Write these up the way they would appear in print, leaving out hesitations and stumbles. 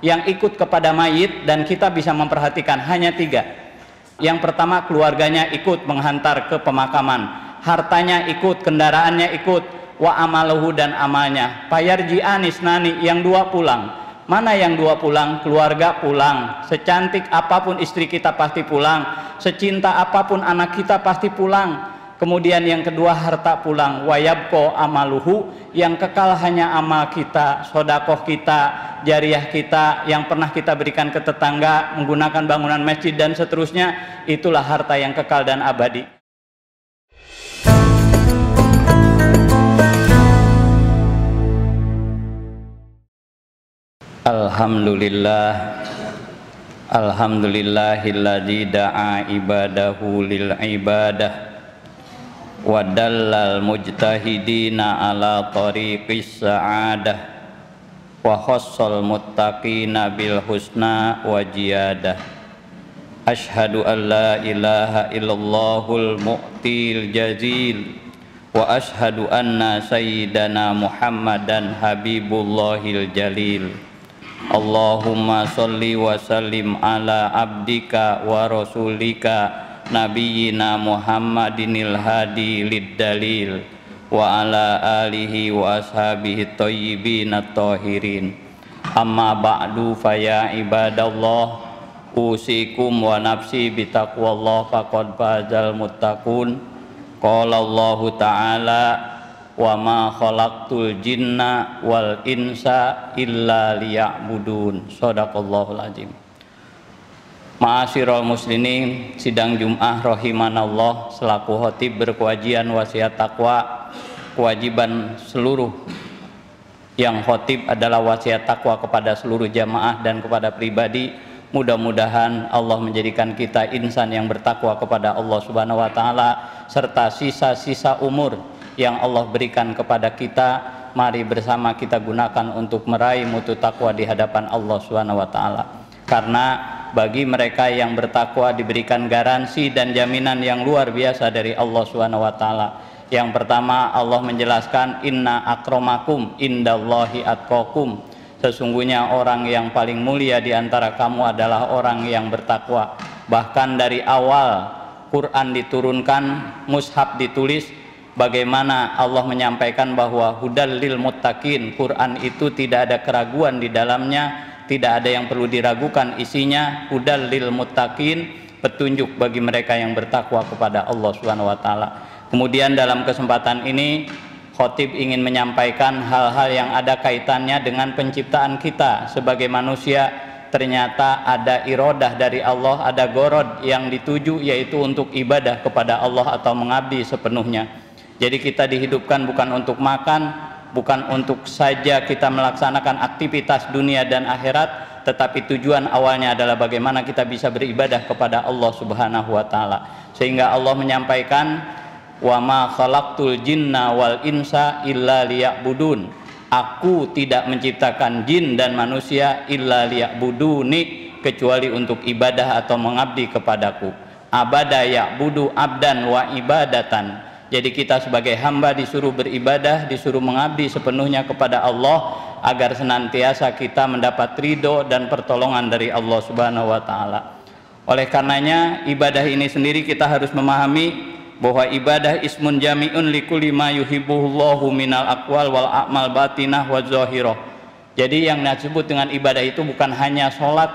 yang ikut kepada mayit dan kita bisa memperhatikan hanya 3. Yang pertama, keluarganya ikut menghantar ke pemakaman, hartanya ikut, kendaraannya ikut, wa amaluhu dan amalnya. Payarji'ani isnani, yang 2 pulang. Mana yang 2 pulang? Keluarga pulang. Secantik apapun istri kita pasti pulang, secinta apapun anak kita pasti pulang. Kemudian yang kedua, harta pulang. Wayabko amaluhu, yang kekal hanya amal kita, sodakoh kita, jariah kita yang pernah kita berikan ke tetangga, menggunakan bangunan masjid dan seterusnya. Itulah harta yang kekal dan abadi. Alhamdulillah, alhamdulillahilladzi da'a ibadahu lil ibadah wa dallal mujtahidina ala tariqis sa'adah wa khassal muttaqina bil husna wa jiyadah. Ashhadu an la ilaha illallahul mu'til jazil wa ashhadu anna sayyidana Muhammadan habibullahil jalil. Allahumma sholli wa sallim ala abdika wa rasulika nabiyyina Muhammadinil hadi lid dalil wa ala alihi wa ashabihi thayyibin at-tahirin. Amma ba'du, faya ibadallah, usikum wa nafsi bitaqwallah faqad fazal muttaqun. Qala Allahu ta'ala, wa ma khalaqtul jinna wal insa illa liya'budun. Shadaqallahul azim. Ma'asyiral muslimin, sidang Jum'ah rahimanallah, selaku khatib berkewajiban wasiat takwa. Kewajiban seluruh yang khatib adalah wasiat takwa kepada seluruh jamaah dan kepada pribadi. Mudah-mudahan Allah menjadikan kita insan yang bertakwa kepada Allah Subhanahu wa taala, serta sisa-sisa umur yang Allah berikan kepada kita, mari bersama kita gunakan untuk meraih mutu takwa di hadapan Allah Subhanahu wa taala. Karena bagi mereka yang bertakwa diberikan garansi dan jaminan yang luar biasa dari Allah Subhanahu wa taala. Yang pertama, Allah menjelaskan, inna akramakum indallahi atqakum. Sesungguhnya orang yang paling mulia di antara kamu adalah orang yang bertakwa. Bahkan dari awal Quran diturunkan, mushaf ditulis, bagaimana Allah menyampaikan bahwa hudal lil muttaqin, Quran itu tidak ada keraguan di dalamnya, tidak ada yang perlu diragukan isinya. Hudal lil muttaqin, petunjuk bagi mereka yang bertakwa kepada Allah Subhanahu wa taala. Kemudian dalam kesempatan ini khatib ingin menyampaikan hal-hal yang ada kaitannya dengan penciptaan kita sebagai manusia. Ternyata ada iradah dari Allah, ada gorod yang dituju, yaitu untuk ibadah kepada Allah atau mengabdi sepenuhnya. Jadi kita dihidupkan bukan untuk makan, bukan untuk saja kita melaksanakan aktivitas dunia dan akhirat, tetapi tujuan awalnya adalah bagaimana kita bisa beribadah kepada Allah Subhanahu wa taala. Sehingga Allah menyampaikan, wa ma khalaqtul jinna wal insa illa liya'budun. Aku tidak menciptakan jin dan manusia illa liya'buduni, kecuali untuk ibadah atau mengabdi kepadaku. Abada ya'budu abdan wa ibadatan. Jadi kita sebagai hamba disuruh beribadah, disuruh mengabdi sepenuhnya kepada Allah, agar senantiasa kita mendapat ridho dan pertolongan dari Allah Subhanahu wa taala. Oleh karenanya, ibadah ini sendiri kita harus memahami bahwa ibadah ismun jami'un likulli ma yuhibbuhullahu minal aqwal wal a'mal batinah wa zahirah. Jadi yang disebut dengan ibadah itu bukan hanya sholat,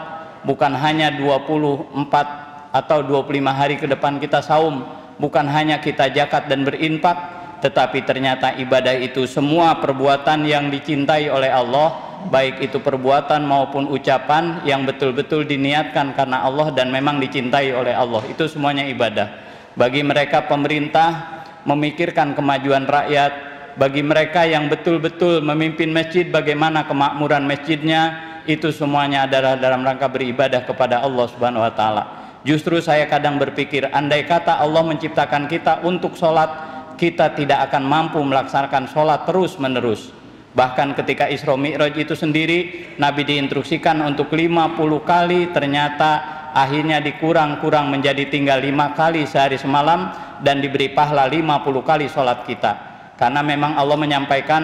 bukan hanya 24 atau 25 hari ke depan kita saum, bukan hanya kita zakat dan berinfak, tetapi ternyata ibadah itu semua perbuatan yang dicintai oleh Allah, baik itu perbuatan maupun ucapan yang betul-betul diniatkan karena Allah dan memang dicintai oleh Allah, itu semuanya ibadah. Bagi mereka pemerintah memikirkan kemajuan rakyat, bagi mereka yang betul-betul memimpin masjid bagaimana kemakmuran masjidnya, itu semuanya adalah dalam rangka beribadah kepada Allah Subhanahu wa taala. Justru saya kadang berpikir, andai kata Allah menciptakan kita untuk sholat, kita tidak akan mampu melaksanakan sholat terus menerus. Bahkan ketika Isra Mi'raj itu sendiri, Nabi diinstruksikan untuk 50 kali, ternyata akhirnya dikurang-kurang menjadi tinggal 5 kali sehari semalam, dan diberi pahala 50 kali sholat kita. Karena memang Allah menyampaikan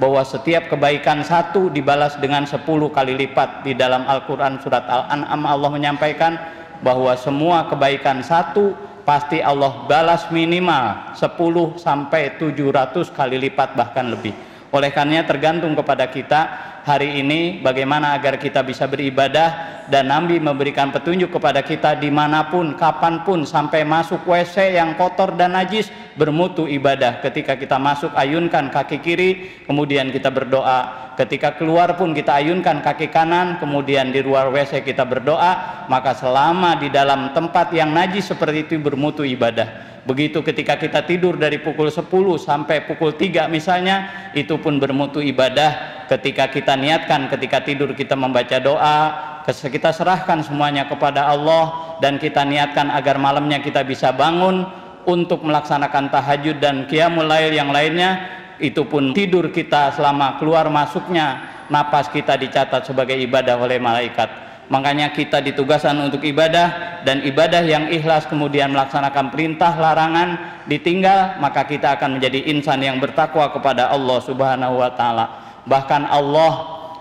bahwa setiap kebaikan satu dibalas dengan 10 kali lipat. Di dalam Al-Quran surat Al-An'am Allah menyampaikan bahwa semua kebaikan satu pasti Allah balas minimal 10 sampai 700 kali lipat bahkan lebih. Oleh karenanya tergantung kepada kita hari ini bagaimana agar kita bisa beribadah, dan Nabi memberikan petunjuk kepada kita dimanapun, kapanpun, sampai masuk WC yang kotor dan najis bermutu ibadah. Ketika kita masuk ayunkan kaki kiri, kemudian kita berdoa. Ketika keluar pun kita ayunkan kaki kanan, kemudian di luar WC kita berdoa. Maka selama di dalam tempat yang najis seperti itu bermutu ibadah. Begitu ketika kita tidur dari pukul 10 sampai pukul 3 misalnya, itu pun bermutu ibadah. Ketika kita niatkan ketika tidur kita membaca doa, kita serahkan semuanya kepada Allah, dan kita niatkan agar malamnya kita bisa bangun untuk melaksanakan tahajud dan qiyamul lail yang lainnya, itu pun tidur kita selama keluar masuknya napas kita dicatat sebagai ibadah oleh malaikat. Makanya kita ditugaskan untuk ibadah, dan ibadah yang ikhlas kemudian melaksanakan perintah larangan ditinggal, maka kita akan menjadi insan yang bertakwa kepada Allah Subhanahu wa taala. Bahkan Allah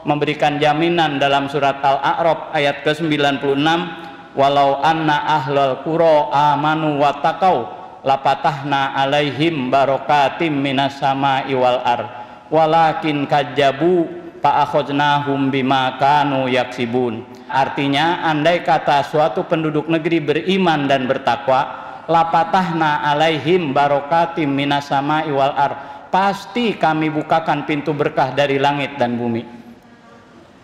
memberikan jaminan dalam surat Al-A'raf ayat ke-96, walau anna ahlal qura amanu wattaqau lapatahna alaihim barakatim minas sama'i wal ar walakin kajjabu fa'akhadnahum bima kanu yaksibun. Artinya, andai kata suatu penduduk negeri beriman dan bertakwa, lapatahna alaihim barakatim minas sama'i wal ar, pasti kami bukakan pintu berkah dari langit dan bumi.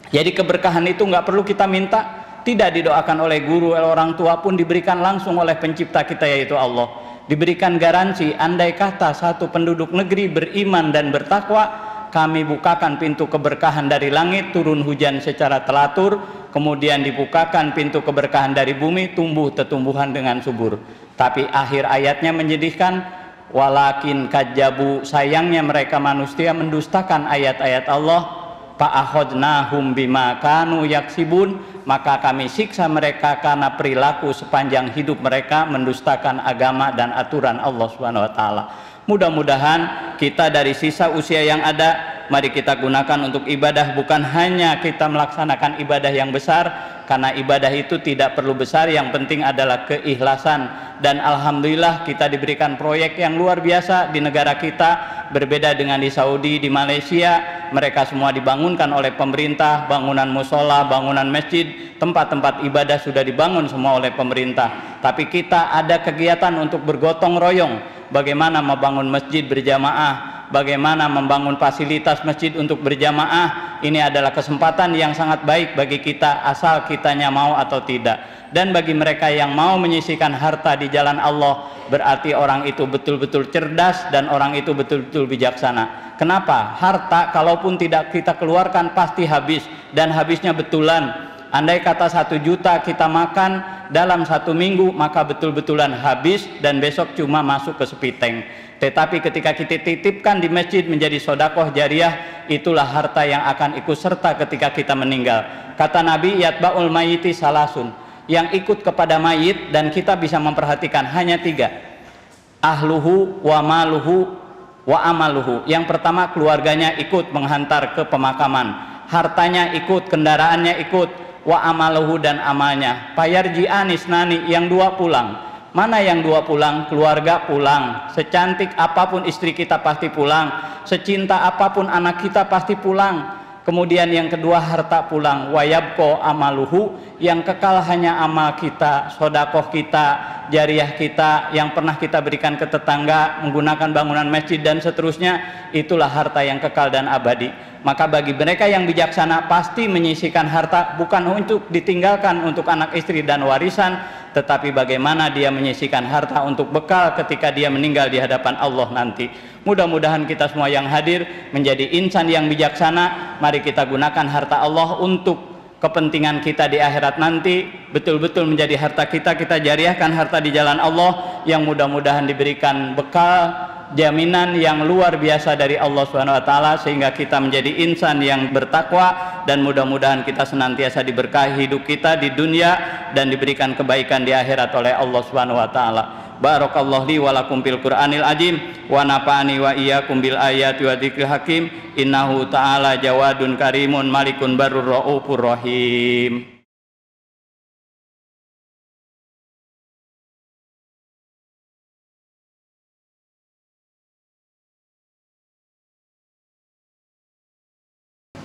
Jadi keberkahan itu nggak perlu kita minta, tidak didoakan oleh guru, oleh orang tua pun, diberikan langsung oleh pencipta kita yaitu Allah. Diberikan garansi, andai kata satu penduduk negeri beriman dan bertakwa, kami bukakan pintu keberkahan dari langit, turun hujan secara teratur, kemudian dibukakan pintu keberkahan dari bumi, tumbuh tumbuhan dengan subur. Tapi akhir ayatnya menyedihkan, walakin kajjabu, sayangnya mereka manusia mendustakan ayat-ayat Allah, fa'akhadnahum bima kanu yaksibun, maka kami siksa mereka karena perilaku sepanjang hidup mereka mendustakan agama dan aturan Allah Subhanahu wa taala. Mudah-mudahan kita dari sisa usia yang ada, mari kita gunakan untuk ibadah, bukan hanya kita melaksanakan ibadah yang besar, karena ibadah itu tidak perlu besar, yang penting adalah keikhlasan. Dan alhamdulillah kita diberikan proyek yang luar biasa di negara kita, berbeda dengan di Saudi, di Malaysia, mereka semua dibangunkan oleh pemerintah, bangunan musola, bangunan masjid, tempat-tempat ibadah sudah dibangun semua oleh pemerintah. Tapi kita ada kegiatan untuk bergotong royong, bagaimana membangun masjid berjamaah, bagaimana membangun fasilitas masjid untuk berjamaah. Ini adalah kesempatan yang sangat baik bagi kita, asal kitanya mau atau tidak. Dan bagi mereka yang mau menyisihkan harta di jalan Allah, berarti orang itu betul-betul cerdas dan orang itu betul-betul bijaksana. Kenapa? Harta kalaupun tidak kita keluarkan pasti habis, dan habisnya betulan. Andai kata 1 juta kita makan dalam 1 minggu, maka betul-betulan habis dan besok cuma masuk ke sepiteng. Tetapi ketika kita titipkan di masjid menjadi sodakoh jariah, itulah harta yang akan ikut serta ketika kita meninggal. Kata Nabi, yatba'ul mayyiti salasun, yang ikut kepada mayit dan kita bisa memperhatikan hanya 3, ahluhu wa maluhu wa amaluhu. Yang pertama, keluarganya ikut menghantar ke pemakaman, hartanya ikut, kendaraannya ikut, wa amaluhu, dan amalnya. Payarji'an isnani, yang 2 pulang. Mana yang 2 pulang? Keluarga pulang. Secantik apapun istri kita pasti pulang, secinta apapun anak kita pasti pulang. Kemudian yang kedua, harta pulang. Wayabko amaluhu, yang kekal hanya amal kita, sodakoh kita, jariah kita yang pernah kita berikan ke tetangga, menggunakan bangunan masjid dan seterusnya. Itulah harta yang kekal dan abadi. Maka bagi mereka yang bijaksana pasti menyisihkan harta, bukan untuk ditinggalkan untuk anak istri dan warisan, tetapi bagaimana dia menyisihkan harta untuk bekal ketika dia meninggal di hadapan Allah nanti. Mudah-mudahan kita semua yang hadir menjadi insan yang bijaksana. Mari kita gunakan harta Allah untuk kepentingan kita di akhirat nanti, betul-betul menjadi harta kita, kita jariahkan harta di jalan Allah, yang mudah-mudahan diberikan bekal, jaminan yang luar biasa dari Allah Subhanahu wa taala, sehingga kita menjadi insan yang bertakwa, dan mudah-mudahan kita senantiasa diberkahi hidup kita di dunia dan diberikan kebaikan di akhirat oleh Allah Subhanahu wa taala. Barakallahu li wa lakum fil Qur'anil azim wa nafa'ani wa iyyakum bil ayati wa dzikril hakim. Innahu ta'ala jawadun karimun malikun barur raufur rahim.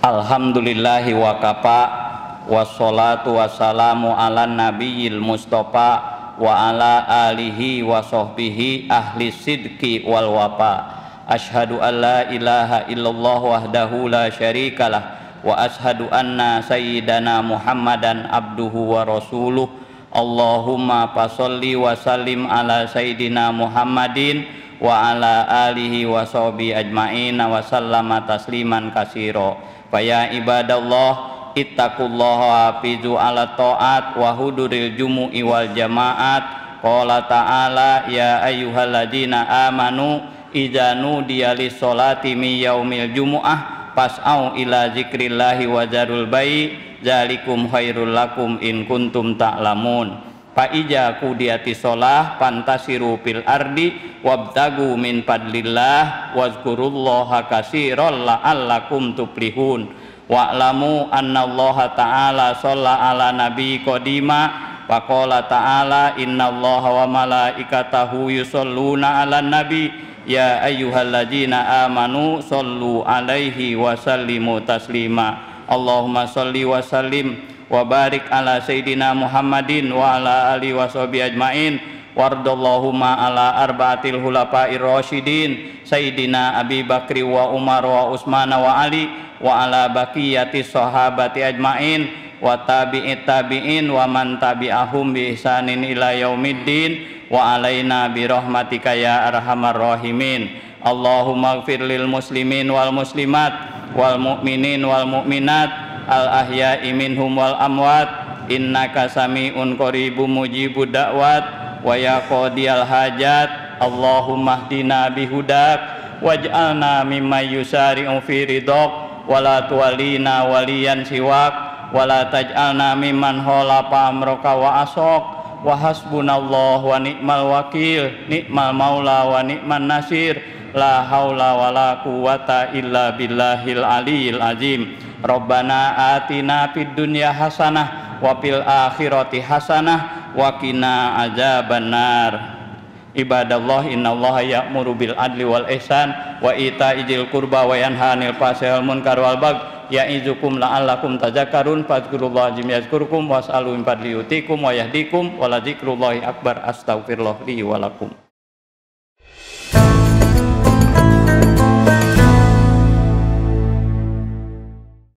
Alhamdulillahi wa kafa wassalatu wassalamu ala nabiyil mustafa wa ala alihi wa sahbihi ahli sidqi wal wafa. Asyhadu an la ilaha illallah wahdahu la syarikalah wa asyhadu anna sayyidana Muhammadan abduhu wa rasuluh. Allahumma fasalli wa sallim ala sayyidina Muhammadin wa ala alihi wa sahbihi ajma'in wa sallama tasliman katsira. Faya ibadallah ittaqullaha hafizu ala ta'at wa huduril jumu'i wal jama'at. Qala ta'ala ya ayyuhalladzina amanu idza nudiya lis sholati min yaumil jumu'ah fas'au ila zikrillahi wa zarul bai' dzalikum khairul lakum in kuntum ta'lamun. Fa ija qudiyati sholah fantasiru fil ardi wabtagu min fadlillah wazkurullaha katsiran la'allakum tuflihun. Wa'lamu annallaha ta'ala shalla ala nabi qadima wa qala ta'ala innallaha wa malaikatahu yusholluna 'alan nabi ya ayyuhalladzina amanu shollu 'alaihi wa sallimu taslima. Allahumma sholli wa sallim wa barik ala sayyidina Muhammadin wa ala alihi wa sahbihi ajmain. Wardallahumma ala arba'atil hulafa'ir rasyidin sayyidina Abi Bakri wa Umar wa Utsman wa Ali wa ala baqiyati sahabati ajmain wa tabi'it tabi'in wa man tabi'ahum bi ihsanin ila yaumiddin wa alaina bi rahmatika ya arhamar rahimin. Allahumma ighfir lil muslimin wal muslimat wal mu'minin wal mu'minat al ahya'i minhum wal amwat innaka sami'un qaribun mujibud da'wat wa ya qadiyal hajat. Allahumma hdina bihudak waj'alna mimman yusari'u fi ridhak wala tuwalina waliyan siwak wala taj'alna mimman khalafa amraka wa asok wa hasbunallahu wa ni'mal wakil ni'mal maula wa ni'man nasir la haula wala quwata illa billahil aliyil azim. Rabbana atina fid dunya hasanah wa fil akhirati hasanah wa qina azabannar. Ibadallah innallaha ya'muru bil adli wal ihsan wa ita'il qurba wa yanha 'anil fahsya'i wal munkari wal baghi ya'izukum la'allakum tadhakkarun fadhkurullaha yazkurkum was'alu min fadlihi yutikum wa yahdikum wa la dzikrullahi akbar. Astaghfirullah li wa lakum.